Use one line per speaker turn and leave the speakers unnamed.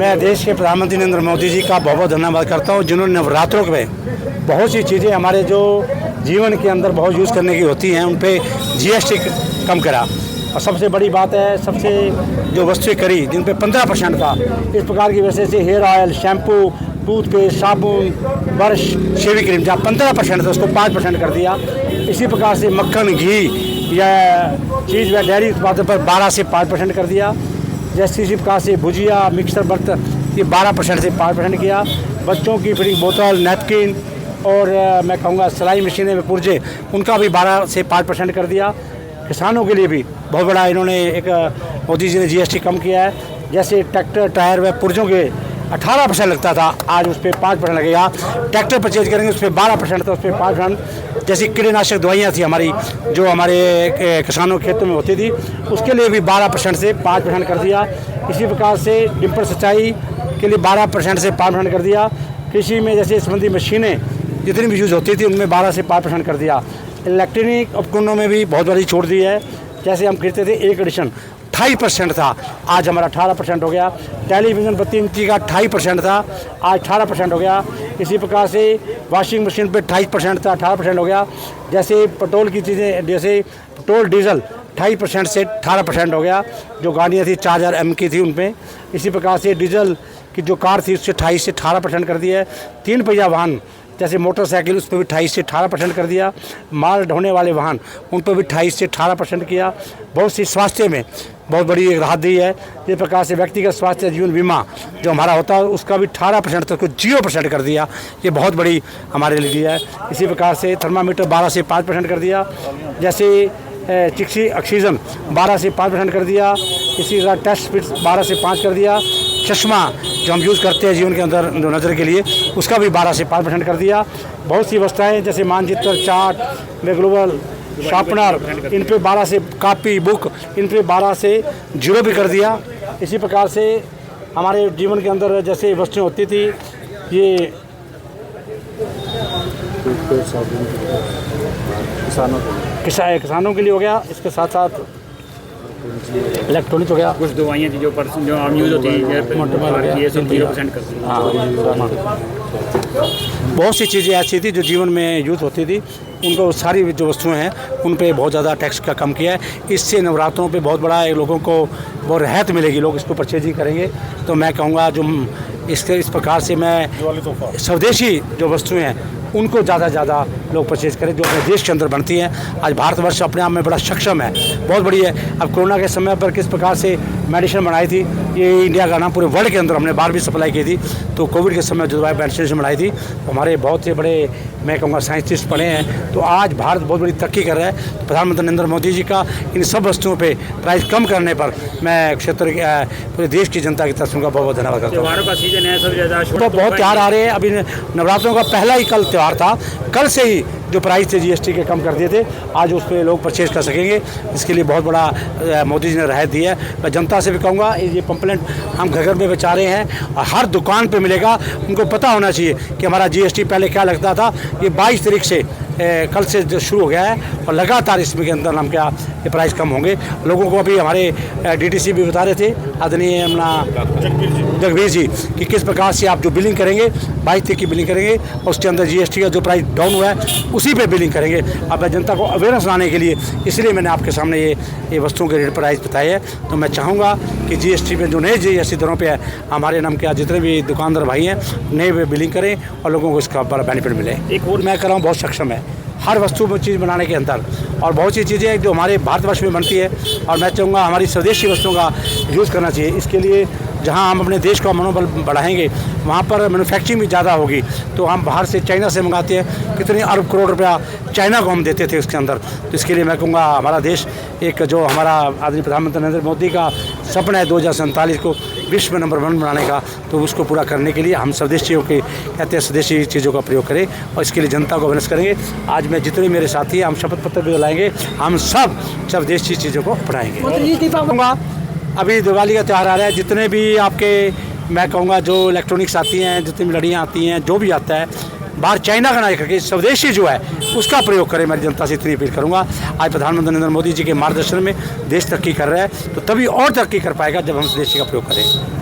मैं देश के प्रधानमंत्री नरेंद्र मोदी जी का बहुत बहुत धन्यवाद करता हूँ, जिन्होंने नवरात्रों में बहुत सी चीज़ें हमारे जो जीवन के अंदर बहुत यूज़ करने की होती हैं उन पे जीएसटी कम करा। और सबसे बड़ी बात है, सबसे जो वस्तुएं करी जिन पे 15% था, इस प्रकार की वजह से हेयर ऑयल, शैम्पू, टूथपेस्ट, साबुन, ब्रश, शेविंग क्रीम जहाँ 15% था उसको 5% कर दिया। इसी प्रकार से मक्खन, घी या चीज़ या डेयरी उत्पादों पर 12 से 5% कर दिया। जैसे इसी प्रकार से भुजिया, मिक्सर बर्तन ये 12% से 5% किया। बच्चों की फ्री बोतल, नैपकिन और मैं कहूँगा सिलाई मशीनें में पुर्जे, उनका भी 12 से 5% कर दिया। किसानों के लिए भी बहुत बड़ा इन्होंने एक मोदी जी ने जीएसटी कम किया है। जैसे ट्रैक्टर, टायर व पुर्जों के 18% लगता था, आज उस पर 5% लगेगा। ट्रैक्टर परचेज करेंगे उस पर 12% था, उस पर 5%। जैसी कीटनाशक दवाइयाँ थी हमारी जो हमारे किसानों के खेतों में होती थी, उसके लिए भी 12% से 5% कर दिया। इसी प्रकार से डिंपर सिंचाई के लिए 12% से 5% कर दिया। कृषि में जैसे संबंधी मशीनें जितनी भी यूज़ होती थी उनमें 12 से 5% कर दिया। इलेक्ट्रॉनिक उपकरणों में भी बहुत बड़ी छूट दी है। जैसे हम खरीदते थे एक एडिशन 28% था, आज हमारा 18% हो गया। टेलीविज़न 32 इंची का 28% था, आज 18% हो गया। इसी प्रकार से वॉशिंग मशीन पे 28% था, 18% हो गया। जैसे पेट्रोल की चीज़ें, जैसे पेट्रोल डीजल 28% से 18% हो गया। जो गाड़ियाँ थी 4000 एम की थी उन पर। इसी प्रकार से डीजल की जो कार थी उससे 28 से 18% कर दिया है। 3 पहिया वाहन जैसे मोटरसाइकिल उस पर भी 28 से 18% कर दिया। माल ढोने वाले वाहन उन पर भी 28 से 18% किया। बहुत सी स्वास्थ्य में बहुत बड़ी एक राहत दी है। इस प्रकार से व्यक्तिगत स्वास्थ्य जीवन बीमा जो हमारा होता है उसका भी 18% तक 0% कर दिया। ये बहुत बड़ी हमारे लिए है। इसी प्रकार से थर्मामीटर 12 से 5% कर दिया। जैसे चिक्सी ऑक्सीजन 12 से 5% कर दिया। इसी तरह टेस्ट किट 12 से 5 कर दिया। चश्मा जो हम यूज़ करते हैं जीवन के अंदर नज़र के लिए, उसका भी 12 से 5% कर दिया। बहुत सी वस्तुएं जैसे मानचित्र, चार्ट, ग्लोबल शार्पनर, इन पे 12 से कापी, बुक, इन पे 12 से 0 भी कर दिया। इसी प्रकार से हमारे जीवन के अंदर जैसे वस्तुएं होती थी, ये किसानों के लिए हो गया। इसके साथ साथ इलेक्ट्रॉनिक हो गया।
कुछ दवाइयाँ थी जो आम यूज़ होती है ये सब 0% कर दी।
बहुत सी चीज़ें ऐसी थी जो जीवन में यूज़ होती थी, उनको सारी जो वस्तुएं हैं उन पे बहुत ज़्यादा टैक्स का कम किया है। इससे नवरात्रों पे बहुत बड़ा लोगों को बहुत रियायत मिलेगी, लोग इसको परचेज ही करेंगे। तो मैं कहूँगा जो इस प्रकार से मैं स्वदेशी जो वस्तुएं हैं उनको ज़्यादा से ज़्यादा लोग परचेज करें जो अपने देश के अंदर बनती हैं। आज भारतवर्ष अपने आप में बड़ा सक्षम है, बहुत बड़ी है। अब कोरोना के समय पर किस प्रकार से मेडिसिन बनाई थी, ये इंडिया का नाम पूरे वर्ल्ड के अंदर हमने बाहर भी सप्लाई की थी। तो कोविड के समय जो दवाई मेडिसिन बनाई थी तो हमारे बहुत से बड़े मैं कहूँगा साइंटिस्ट पढ़े हैं। तो आज भारत बहुत बड़ी तरक्की कर रहा है। तो प्रधानमंत्री नरेंद्र मोदी जी का इन सब वस्तुओं पर प्राइस कम करने पर मैं क्षेत्र पूरे देश की जनता की तरफ से उनका बहुत बहुत धन्यवाद करता हूँ।
त्योहारों का सीजन है, सब ज़्यादा
तो बहुत त्यौहार आ रहे हैं। अभी नवरात्रों का पहला ही कल त्यौहार था, कल से ही जो प्राइस थे जीएसटी के कम कर दिए थे, आज उस पर लोग परचेज कर सकेंगे। इसके लिए बहुत बड़ा मोदी जी ने राहत दी है। मैं जनता से भी कहूँगा ये पंपलेट हम घर घर में बेचा रहे हैं और हर दुकान पे मिलेगा। उनको पता होना चाहिए कि हमारा जीएसटी पहले क्या लगता था। ये 22 तारीख से कल से जो शुरू हो गया है और लगातार इसमें के अंदर हम क्या ये प्राइस कम होंगे। लोगों को अभी हमारे डीटीसी भी बता रहे थे आदरणीय अपना जगबीर जी कि किस प्रकार से आप जो बिलिंग करेंगे 22 तारीख की बिलिंग करेंगे और उसके अंदर जीएसटी का जो प्राइस डाउन हुआ है उसी पे बिलिंग करेंगे। अब मैं जनता को अवेयरनेस लाने के लिए इसलिए मैंने आपके सामने ये वस्तुओं के रेट प्राइस बताए हैं। तो मैं चाहूँगा कि जीएसटी में जो नए जीएसटी दरों पे है हमारे नाम के जितने भी दुकानदार भाई हैं नए वे बिलिंग करें और लोगों को इसका बड़ा बेनिफिट मिले। एक और मैं कर रहा हूँ बहुत सक्षम है हर वस्तु में चीज़ बनाने के अंदर और बहुत सी चीज़ें जो हमारे भारतवर्ष में बनती है और मैं चाहूँगा हमारी स्वदेशी वस्तुओं का यूज़ करना चाहिए। इसके लिए जहाँ हम अपने देश का मनोबल बढ़ाएंगे वहाँ पर मैन्युफैक्चरिंग भी ज़्यादा होगी। तो हम बाहर से चाइना से मंगाते हैं, कितने अरब करोड़ रुपया चाइना को हम देते थे उसके अंदर। तो इसके लिए मैं कहूँगा हमारा देश एक जो हमारा आदरणीय प्रधानमंत्री नरेंद्र मोदी का सपना है 2047 को विश्व में नंबर 1 बनाने का, तो उसको पूरा करने के लिए हम स्वदेशियों के कहते हैं स्वदेशी चीज़ों का प्रयोग करें और इसके लिए जनता को अवेयरनेस करेंगे। आज मैं जितने मेरे साथी हैं हम शपथ पत्र भी लाएंगे, हम सब स्वदेशी चीज़ों को अपनाएंगे। अभी दिवाली का त्यौहार आ रहा है, जितने भी आपके मैं कहूँगा जो इलेक्ट्रॉनिक्स आती हैं, जितनी भी लड़ियाँ आती हैं, जो भी आता है बाहर चाइना का ना करके स्वदेशी जो है उसका प्रयोग करें। मैं जनता से इतनी अपील करूँगा। आज प्रधानमंत्री नरेंद्र मोदी जी के मार्गदर्शन में देश तरक्की कर रहा है तो तभी और तरक्की कर पाएगा जब हम स्वदेशी का प्रयोग करें।